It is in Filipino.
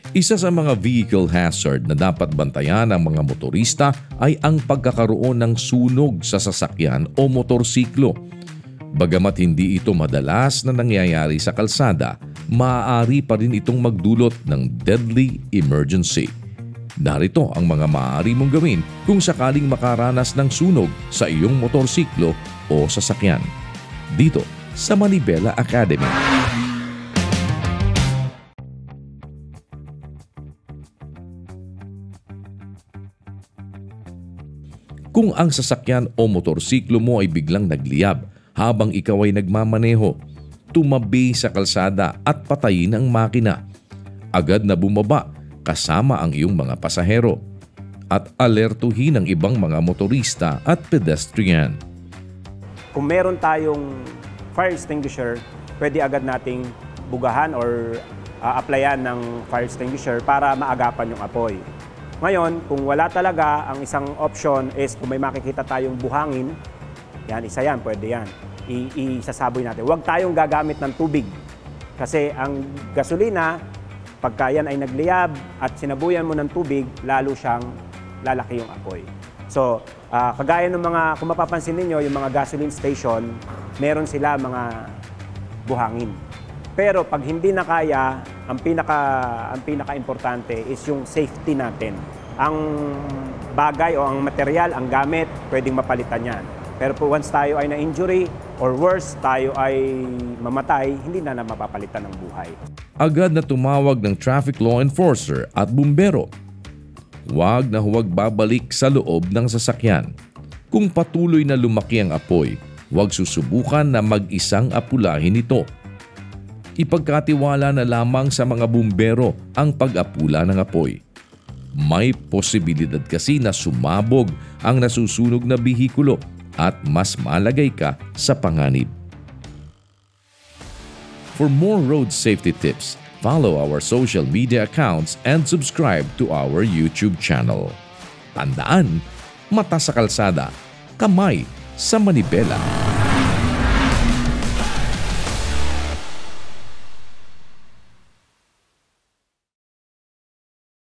Isa sa mga vehicle hazard na dapat bantayan ng mga motorista ay ang pagkakaroon ng sunog sa sasakyan o motorsiklo. Bagamat hindi ito madalas na nangyayari sa kalsada, maaari pa rin itong magdulot ng deadly emergency. Narito ang mga maaari mong gawin kung sakaling makaranas ng sunog sa iyong motorsiklo o sasakyan. Dito sa Manibela Academy. Kung ang sasakyan o motorsiklo mo ay biglang nagliyab habang ikaw ay nagmamaneho, tumabi sa kalsada at patayin ang makina. Agad na bumaba kasama ang iyong mga pasahero at alertuhin ang ibang mga motorista at pedestrian. Kung meron tayong fire extinguisher, pwede agad nating bugahan or applyan ng fire extinguisher para maagapan yung apoy. Ngayon, kung wala talaga, ang isang option is kung may makikita tayong buhangin, yan, isa yan, pwede yan. Isasaboy natin. Huwag tayong gagamit ng tubig. Kasi ang gasolina, pagka yan ay nagliyab at sinabuyan mo ng tubig, lalo siyang lalaki yung apoy. So, kagaya ng mga, kung mapapansin ninyo, yung mga gasoline station, meron sila mga buhangin. Pero pag hindi na kaya, ang pinaka-importante is yung safety natin. Ang bagay o ang material, ang gamit, pwedeng mapalitan yan. Pero once tayo ay na-injury or worse, tayo ay mamatay, hindi na mapapalitan ng buhay. Agad na tumawag ng traffic law enforcer at bumbero. Huwag na huwag babalik sa loob ng sasakyan. Kung patuloy na lumaki ang apoy, huwag susubukan na mag-isang apulahin ito. Ipagkatiwala na lamang sa mga bumbero ang pag-apula ng apoy. May posibilidad kasi na sumabog ang nasusunog na bihikulo at mas malagay ka sa panganib. For more road safety tips, follow our social media accounts and subscribe to our YouTube channel. Tandaan, mata sa kalsada, kamay sa manibela.